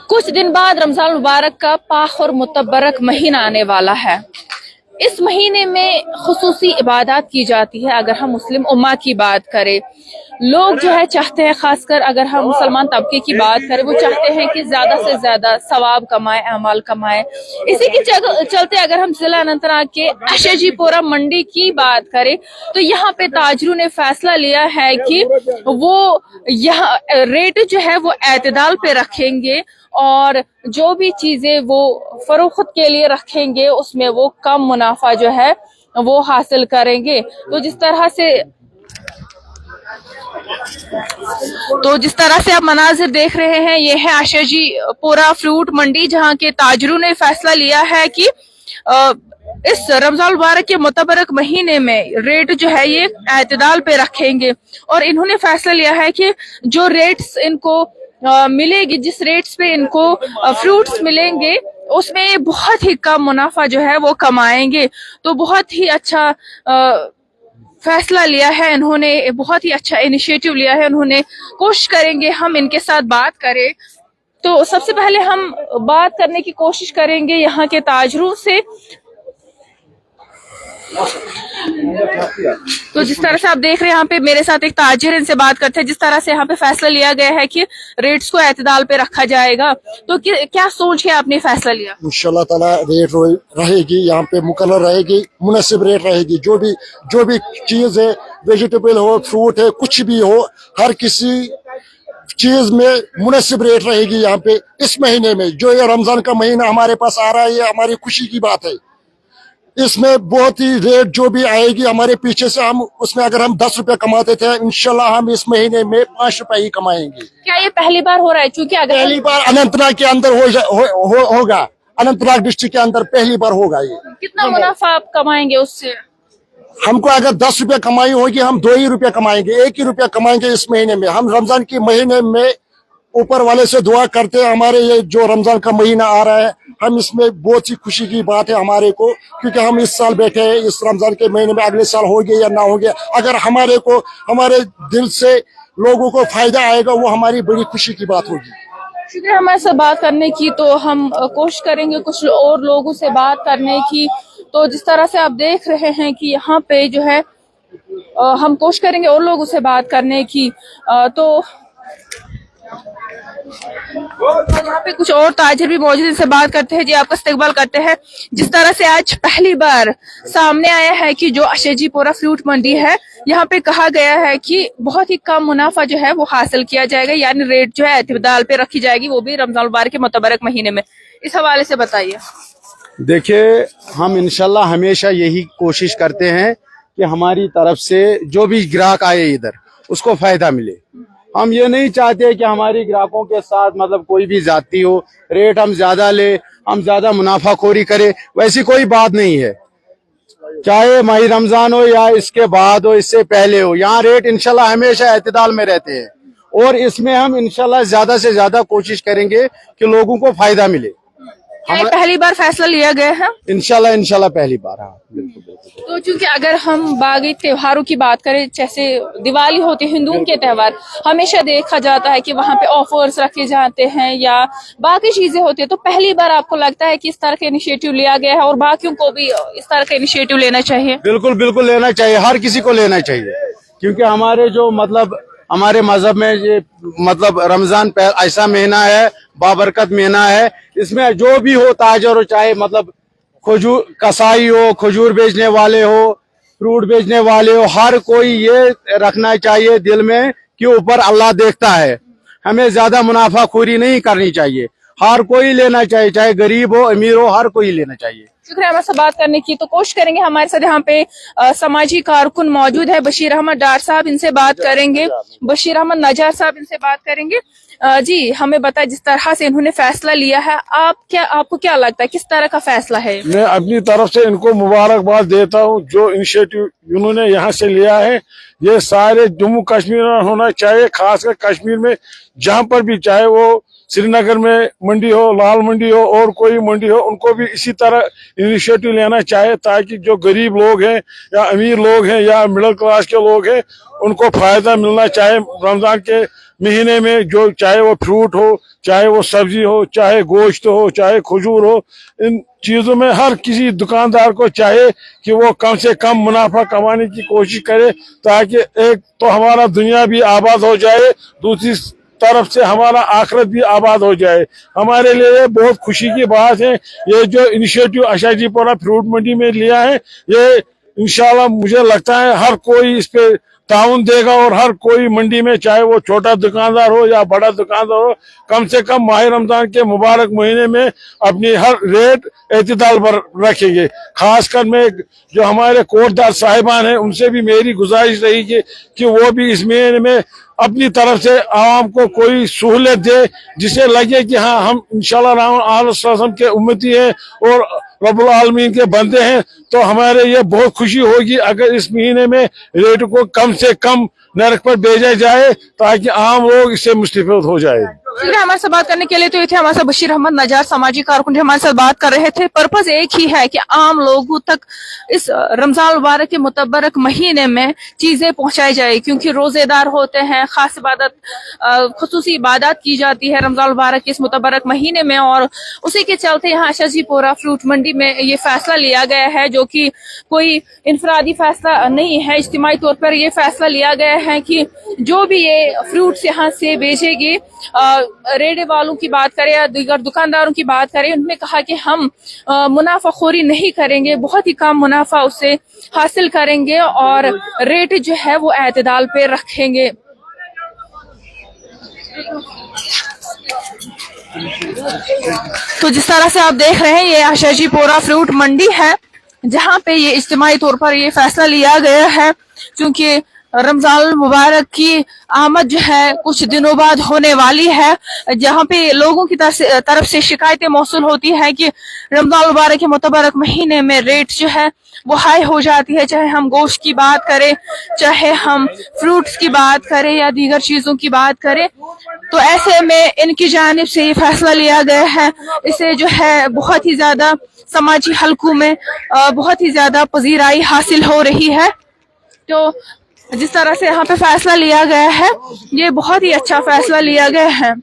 कुछ दिन बाद रमजान मुबारक का पाक और मुतबरक महीना आने वाला है। इस महीने में खुसूसी इबादत की जाती है। अगर हम मुस्लिम उम्मा की बात करें, लोग जो है चाहते हैं, खासकर अगर हम मुसलमान तबके की बात करें, वो चाहते हैं कि ज्यादा से ज्यादा सवाब कमाए, अमाल कमाए। इसी के चलते अगर हम जिला अनंतनाग के अशेजीपोरा मंडी की बात करें, तो यहाँ पे ताजरों ने फैसला लिया है कि वो यहाँ रेट जो है वो एतदाल पे रखेंगे और जो भी चीजें वो फरोख्त के लिए रखेंगे उसमें वो कम मुनाफा जो है वो हासिल करेंगे। तो जिस तरह से आप मनाजिर देख रहे हैं, ये है अशेजीपोरा फ्रूट मंडी, जहाँ के ताजरों ने फैसला लिया है कि इस रमजान मुबारक के मुतबरक महीने में रेट जो है ये एतदाल पे रखेंगे। और इन्होंने फैसला लिया है कि जो रेट्स इनको मिलेगी, जिस रेट्स पे इनको फ्रूट्स मिलेंगे, उसमें बहुत ही कम मुनाफा जो है वो कमाएंगे। तो बहुत ही अच्छा फैसला लिया है इन्होंने, बहुत ही अच्छा इनिशिएटिव लिया है इन्होंने। कोशिश करेंगे हम इनके साथ बात करें। तो सबसे पहले हम बात करने की कोशिश करेंगे यहाँ के ताजरों से। तो जिस तरह से आप देख रहे हैं यहाँ पे मेरे साथ एक ताजिर, इनसे बात करते हैं। जिस तरह से यहाँ पे फैसला लिया गया है कि रेट्स को एतदाल पे रखा जाएगा, तो क्या सोच के आपने फैसला लिया? इंशाल्लाह ताला रेट रहेगी, यहाँ पे मुकर्रर रहेगी, मुनासिब रेट रहेगी। जो भी चीज है, वेजिटेबल हो, फ्रूट है, कुछ भी हो, हर किसी चीज में मुनासिब रेट रहेगी यहाँ पे। इस महीने में जो ये रमजान का महीना हमारे पास आ रहा है, ये हमारी खुशी की बात है। इसमें बहुत ही रेट जो भी आएगी हमारे पीछे से, हम उसमें अगर हम 10 रुपए कमाते थे, इंशाल्लाह हम इस महीने में 5 रुपए ही कमाएंगे। क्या ये पहली बार हो रहा है? क्योंकि अगर पहली बार अनंतनाग के अंदर होगा, अनंतनाग डिस्ट्रिक्ट के अंदर पहली बार होगा ये। कितना मुनाफा आप कमाएंगे उससे? हमको अगर 10 रुपए कमाई होगी, हम 2 ही रुपए कमाएंगे, 1 ही रुपया कमाएंगे इस महीने में। हम रमजान के महीने में ऊपर वाले से दुआ करते हैं, हमारे ये जो रमजान का महीना आ रहा है, हम इसमें बहुत सी खुशी की बात है हमारे को, क्योंकि हम इस साल बैठे हैं इस रमजान के महीने में। अगले साल हो गया या ना हो गया, अगर हमारे दिल से लोगों को फायदा आएगा, वो हमारी बड़ी खुशी की बात होगी। शुक्रिया हमारे से बात करने की। तो हम कोशिश करेंगे कुछ और लोगों से बात करने की। तो जिस तरह से आप देख रहे हैं कि यहाँ पे जो है हम कोशिश करेंगे और लोगों से बात करने की। तो यहाँ पे कुछ और ताजिर भी मौजूद, इनसे बात करते हैं। जी, आपका इस्तकबाल करते हैं। जिस तरह से आज पहली बार सामने आया है कि जो अशेजीपोरा फ्रूट मंडी है, यहाँ पे कहा गया है कि बहुत ही कम मुनाफा जो है वो हासिल किया जाएगा, यानी रेट जो है एतदाल पे रखी जाएगी, वो भी रमजान मुबारक के मुतबरक महीने में। इस हवाले से बताइए। देखिए, हम इंशाल्लाह हमेशा यही कोशिश करते हैं कि हमारी तरफ से जो भी ग्राहक आए इधर, उसको फायदा मिले। हम ये नहीं चाहते कि हमारी ग्राहकों के साथ मतलब कोई भी जाती हो, रेट हम ज्यादा ले, हम ज्यादा मुनाफाखोरी करें, वैसी कोई बात नहीं है। चाहे माही रमजान हो या इसके बाद हो, इससे पहले हो, यहाँ रेट इंशाल्लाह हमेशा एतदाल में रहते हैं। और इसमें हम इंशाल्लाह ज्यादा से ज्यादा कोशिश करेंगे कि लोगों को फायदा मिले। क्या पहली बार फैसला लिया गया है? इंशाल्लाह पहली बार। हाँ, बिल्कुल। तो चूंकि अगर हम बाकी त्योहारों की बात करें, जैसे दिवाली होती है, हिंदुओं के त्योहार, हमेशा देखा जाता है कि वहाँ पे ऑफर्स रखे जाते हैं या बाकी चीजें होती है। तो पहली बार आपको लगता है कि इस तरह का इनिशिएटिव लिया गया है और बाकियों को भी इस तरह का इनिशिएटिव लेना चाहिए? बिल्कुल लेना चाहिए, हर किसी को लेना चाहिए, क्योंकि हमारे जो मतलब हमारे मजहब में ये मतलब रमजान ऐसा महीना है, बाबरकत महीना है। इसमें जो भी हो ताजर हो, चाहे मतलब खजूर कसाई हो, खजूर बेचने वाले हो, फ्रूट बेचने वाले हो, हर कोई ये रखना चाहिए दिल में कि ऊपर अल्लाह देखता है। हमें ज्यादा मुनाफाखोरी नहीं करनी चाहिए, हर कोई लेना चाहिए, चाहे गरीब हो अमीर हो, हर कोई लेना चाहिए। शुक्रिया हमारे से बात करने की। तो कोशिश करेंगे, हमारे साथ यहाँ पे समाजी कारकुन मौजूद है, बशीर अहमद डार साहब, इनसे बात करेंगे। बशीर अहमद नजार साहब, इनसे बात करेंगे। जी, हमें बताएं, जिस तरह से इन्होंने फैसला लिया है, आपको क्या लगता है, किस तरह का फैसला है? मैं अपनी तरफ से इनको मुबारकबाद देता हूँ। जो इनिशिएटिव इन्होंने यहाँ से लिया है, ये सारे जम्मू कश्मीर में होना चाहिए, खासकर कश्मीर में, जहाँ पर भी, चाहे वो श्रीनगर में मंडी हो, लाल मंडी हो और कोई मंडी हो, उनको भी इसी तरह इनिशिएटिव लेना चाहिए, ताकि जो गरीब लोग हैं या अमीर लोग हैं या मिडिल क्लास के लोग हैं, उनको फायदा मिलना चाहे रमजान के महीने में, जो चाहे वो फ्रूट हो, चाहे वो सब्जी हो, चाहे गोश्त हो, चाहे खजूर हो, इन चीजों में हर किसी दुकानदार को चाहिए कि वो कम से कम मुनाफा कमाने की कोशिश करे, ताकि एक तो हमारा दुनिया भी आबाद हो जाए, दूसरी तरफ से हमारा आखिरत भी आबाद हो जाए। हमारे लिए ये बहुत खुशी की बात है। ये जो इनिशिएटिव आशाजीपुरा फ्रूट मंडी में लिया है, ये इंशाल्लाह मुझे लगता है हर कोई इस पे ताउन देगा, और हर कोई मंडी में, चाहे वो छोटा दुकानदार हो या बड़ा दुकानदार हो, कम से कम माह रमजान के मुबारक महीने में अपनी हर रेट एतदाल पर रखेंगे। खासकर मैं जो हमारे कोटदार साहिबान हैं उनसे भी मेरी गुजारिश रही कि वो भी इस महीने में अपनी तरफ से आवाम को कोई सहूलियत दे, जिसे लगे कि हाँ हम इंशाल्लाह के उम्मती हैं और रब्बुल आलमीन के बंदे हैं, तो हमारे ये बहुत खुशी होगी अगर इस महीने में रेट को कम से कम नरक पर भेजा जाए, ताकि आम लोग इससे मुस्तफीद हो जाए। हमारे साथ बात करने के लिए तो ये थे हमारे साथ बशीर अहमद नजार, सामाजिक कारकुन, जो हमारे साथ बात कर रहे थे। पर्पस एक ही है कि आम लोगों तक इस रमजान मुबारक के मुतबरक महीने में चीजें पहुंचाई जाए, क्योंकि रोजेदार होते हैं, खास इबादत खुसूसी इबादत की जाती है रमजान मुबारक के इस मुतबरक महीने में, और उसी के चलते यहाँ आशाजीपुरा फ्रूट मंडी में ये फैसला लिया गया है, जो कि कोई इनफरादी फैसला नहीं है। इज्तिमाई तौर पर ये फैसला लिया गया है कि जो भी ये फ्रूट्स यहाँ से बेचेगी, रेडे वालों की बात करें या दीगर दुकानदारों की बात करें, उन्होंने कहा कि हम मुनाफाखोरी नहीं करेंगे, बहुत ही कम मुनाफा उससे हासिल करेंगे और रेट जो है वो एतदाल पे रखेंगे। तो जिस तरह से आप देख रहे हैं ये आशाजीपुरा फ्रूट मंडी है, जहाँ पे ये इज्तिमाई तौर पर ये फैसला लिया गया है, क्योंकि रमजान मुबारक की आमद जो है कुछ दिनों बाद होने वाली है, जहाँ पे लोगों की तरफ से शिकायतें मौसूल होती है कि रमजान मुबारक के मुतबरक महीने में रेट जो है वो हाई हो जाती है, चाहे हम गोश्त की बात करें, चाहे हम फ्रूट्स की बात करें या दीगर चीजों की बात करें। तो ऐसे में इनकी जानिब से ये फैसला लिया गया है, इसे जो है बहुत ही ज्यादा समाजी हलकों में बहुत ही ज्यादा पजीराई हासिल हो रही है। तो जिस तरह से यहाँ पे फैसला लिया गया है, ये बहुत ही अच्छा फैसला लिया गया है।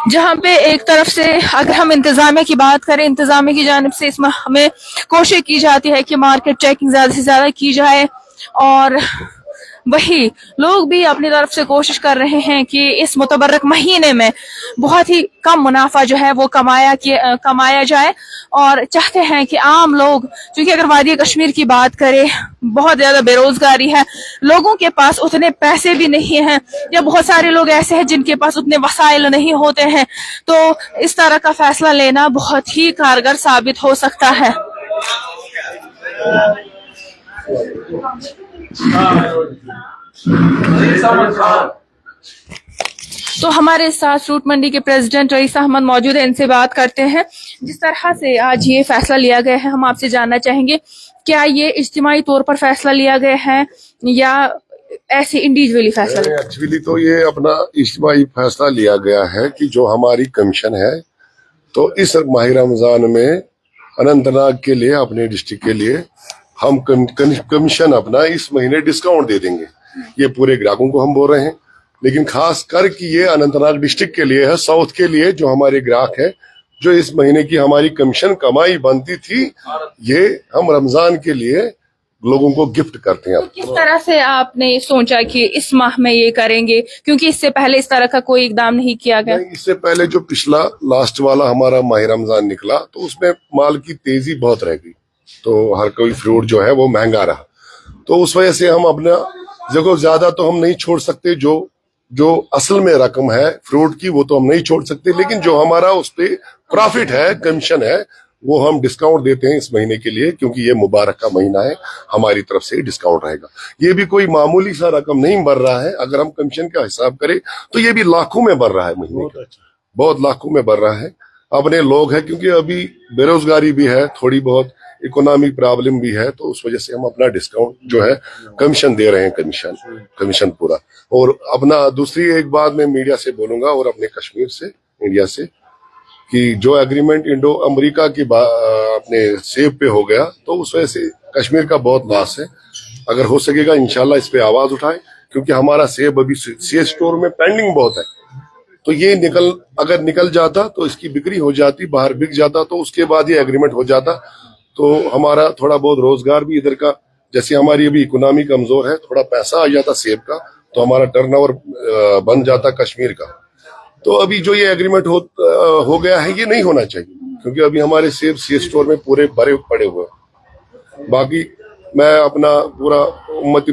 जहाँ पे एक तरफ से अगर हम इंतजामिया की बात करें, इंतजामिया की जानिब से इसमें हमें कोशिश की जाती है कि मार्केट चेकिंग ज्यादा से ज्यादा की जाए, और वही लोग भी अपनी तरफ से कोशिश कर रहे हैं कि इस मुतबरक महीने में बहुत ही कम मुनाफा जो है वो कमाया जाए, और चाहते हैं कि आम लोग, क्योंकि अगर वादी कश्मीर की बात करें बहुत ज्यादा बेरोजगारी है, लोगों के पास उतने पैसे भी नहीं हैं, या बहुत सारे लोग ऐसे हैं जिनके पास उतने वसाइल नहीं होते हैं, तो इस तरह का फैसला लेना बहुत ही कारगर साबित हो सकता है। तो हमारे साथ फ्रूट मंडी के प्रेसिडेंट रईस अहमद मौजूद है, इनसे बात करते हैं। जिस तरह से आज ये फैसला लिया गया है, हम आपसे जानना चाहेंगे क्या ये इज्तिमाई तौर पर फैसला लिया गया है या ऐसे इंडिविजुअली फैसला? एक्चुअली तो ये अपना इज्तिमाई फैसला लिया गया है कि जो हमारी कमीशन है, तो इस माह रमजान में अनंतनाग के लिए, अपने डिस्ट्रिक्ट के लिए हम कमीशन अपना इस महीने डिस्काउंट दे देंगे। ये पूरे ग्राहकों को हम बोल रहे हैं, लेकिन खास कर कि ये अनंतनाग डिस्ट्रिक्ट के लिए है, साउथ के लिए जो हमारे ग्राहक है, जो इस महीने की हमारी कमीशन कमाई बनती थी, ये हम रमजान के लिए लोगों को गिफ्ट करते हैं। तो किस तरह से आपने सोचा कि इस माह में ये करेंगे, क्योंकि इससे पहले इस तरह का कोई इकदाम नहीं किया गया? इससे पहले जो पिछला लास्ट वाला हमारा माह रमजान निकला, तो उसमें माल की तेजी बहुत रह गई, तो हर कोई फ्रूट जो है वो महंगा रहा, तो उस वजह से हम अपना देखो ज्यादा तो हम नहीं छोड़ सकते, जो असल में रकम है फ्रूट की वो तो हम नहीं छोड़ सकते, लेकिन जो हमारा उस पे प्रॉफिट है, कमीशन है, वो हम डिस्काउंट देते हैं इस महीने के लिए, क्योंकि ये मुबारक का महीना है, हमारी तरफ से डिस्काउंट रहेगा। ये भी कोई मामूली सा रकम नहीं बढ़ रहा है, अगर हम कमीशन का हिसाब करें तो ये भी लाखों में बढ़ रहा है, महीने का बहुत लाखों में बढ़ रहा है। अपने लोग हैं, क्योंकि अभी बेरोजगारी भी है, थोड़ी बहुत इकोनॉमिक प्रॉब्लम भी है, तो उस वजह से हम अपना डिस्काउंट जो है कमीशन दे रहे हैं, कमीशन पूरा। और अपना दूसरी एक बात मैं मीडिया से बोलूंगा और अपने कश्मीर से, इंडिया से, कि जो एग्रीमेंट इंडो अमेरिका की अपने सेब पे हो गया, तो उस वजह से कश्मीर का बहुत लॉस है। अगर हो सकेगा इंशाल्लाह इस पे आवाज उठाएं, क्योंकि हमारा सेब अभी सी स्टोर में पेंडिंग बहुत है। तो ये अगर निकल जाता तो इसकी बिक्री हो जाती, बाहर बिक जाता, तो उसके बाद ये एग्रीमेंट हो जाता, तो हमारा थोड़ा बहुत रोजगार भी इधर का, जैसे हमारी अभी इकोनॉमी कमजोर है, थोड़ा पैसा आ जाता सेब का, तो हमारा टर्नओवर बन जाता कश्मीर का। तो अभी जो ये एग्रीमेंट हो गया है, ये नहीं होना चाहिए, क्योंकि अभी हमारे सेब सी स्टोर में पूरे भरे पड़े हुए हैं। बाकी मैं अपना पूरा उम्मती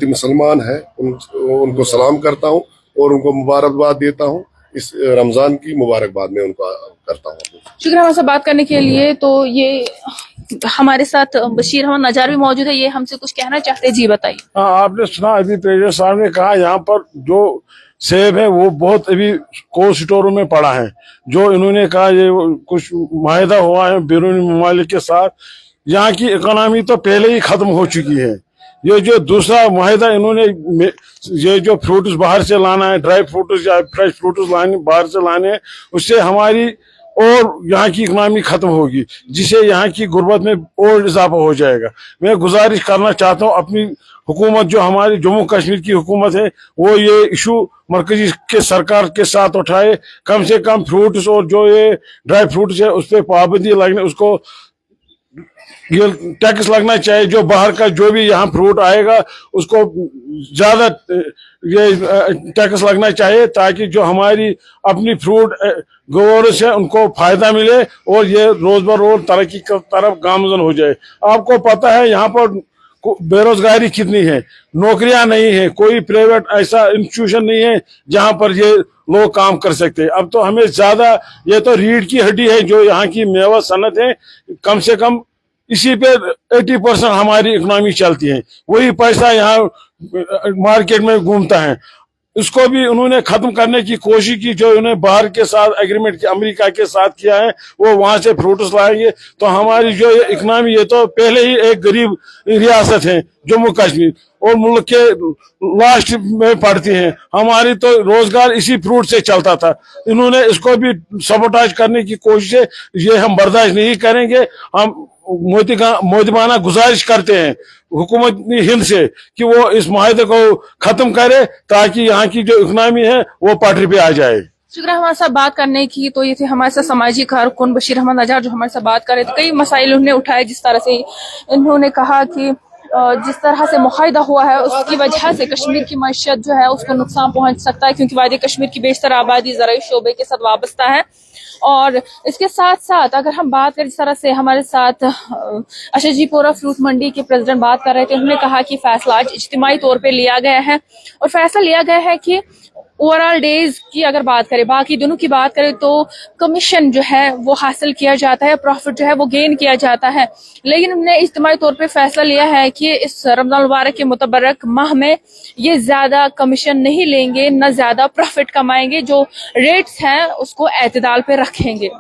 मुसलमान है उनको सलाम करता हूँ और उनको मुबारकबाद देता हूँ। इस रमजान की मुबारकबाद मैं उनको करता हूँ। शुक्रिया हमसे बात करने के लिए। तो ये हमारे साथ बशीर अहमद नजार भी मौजूद है, ये हमसे कुछ कहना चाहते हैं। जी बताइए। हाँ, आपने सुना अभी प्रेसिडेंट साहब ने कहा यहाँ पर जो सेब है वो बहुत अभी कोल्ड स्टोरों में पड़ा है। जो इन्होंने कहा ये कुछ माहिदा हुआ है बैरूनी ममालिक के साथ, यहाँ की इकोनॉमी तो पहले ही खत्म हो चुकी है। ये जो दूसरा माहिदा इन्होंने, ये जो फ्रूट्स बाहर से लाना है, ड्राई फ्रूट्स या फ्रेश फ्रूट्स बाहर से लाने हैं, उससे हमारी और यहाँ की इकोनॉमी खत्म होगी, जिससे यहाँ की गुर्बत में और इजाफा हो जाएगा। मैं गुजारिश करना चाहता हूँ अपनी हुकूमत, जो हमारी जम्मू कश्मीर की हुकूमत है, वो ये इशू मरकजी के सरकार के साथ उठाए। कम से कम फ्रूट्स और जो ये ड्राई फ्रूट्स है उस पर पाबंदी लगने, उसको ये टैक्स लगना चाहिए। जो बाहर का जो भी यहाँ फ्रूट आएगा उसको ज्यादा ये टैक्स लगना चाहिए, ताकि जो हमारी अपनी फ्रूट ग्रोअर्स है उनको फायदा मिले और ये रोज ब रोज तरक्की की तरफ गामजन हो जाए। आपको पता है यहाँ पर बेरोजगारी कितनी है, नौकरियां नहीं है, कोई प्राइवेट ऐसा इंस्टीट्यूशन नहीं है जहां पर ये लोग काम कर सकते हैं। अब तो हमें ज्यादा, ये तो रीढ़ की हड्डी है जो यहाँ की मेवा सनत है, कम से कम इसी पे 80% हमारी इकोनॉमी चलती है। वही पैसा यहाँ मार्केट में घूमता है, इसको भी उन्होंने खत्म करने की कोशिश की। जो उन्हें बाहर के साथ एग्रीमेंट अमेरिका के साथ किया है, वो वहां से फ्रूट्स लाएंगे, तो हमारी जो इकोनॉमी, ये तो पहले ही एक गरीब रियासत है जम्मू कश्मीर, और मुल्क के लास्ट में पड़ती है। हमारी तो रोजगार इसी फ्रूट से चलता था। इन्होंने इसको भी सबोटाज करने की कोशिश है, ये हम बर्दाश्त नहीं करेंगे। हम मोदिबाना गुजारिश करते हैं हुकूमत हिंद से कि वो इस माहिदे को खत्म करे, ताकि यहाँ की जो इकोनॉमी है वो पटरी पे आ जाए। शुक्रिया हमारे साथ बात करने की। तो ये थे हमारे साथ सामाजिक कारकुन बशीर अहमद नजार, जो हमारे साथ बात कर रहे थे। कई मसाइल उन्होंने उठाए, जिस तरह से इन्होंने कहा कि जिस तरह से मुआहिदा हुआ है उसकी वजह से कश्मीर की मईशत जो है उसको नुकसान पहुंच सकता है, क्योंकि वादी कश्मीर की बेशतर आबादी ज़राई शोबे के साथ वाबस्ता है। और इसके साथ साथ अगर हम बात करें, जिस तरह से हमारे साथ अशजीपोरा फ्रूट मंडी के प्रेसिडेंट बात कर रहे थे, उन्होंने कहा कि फैसला आज इज्तिमाई तौर पे लिया गया है और फैसला लिया गया है कि ओवरऑल डेज की अगर बात करें, बाकी दिनों की बात करें, तो कमीशन जो है वो हासिल किया जाता है, प्रॉफिट जो है वो गेन किया जाता है। लेकिन हमने इज्तिमाई तौर पे फैसला लिया है कि इस रमजान मुबारक के मुतबरक माह में ये ज्यादा कमीशन नहीं लेंगे, न ज्यादा प्रॉफिट कमाएंगे, जो रेट्स हैं उसको एतदाल पे रखेंगे।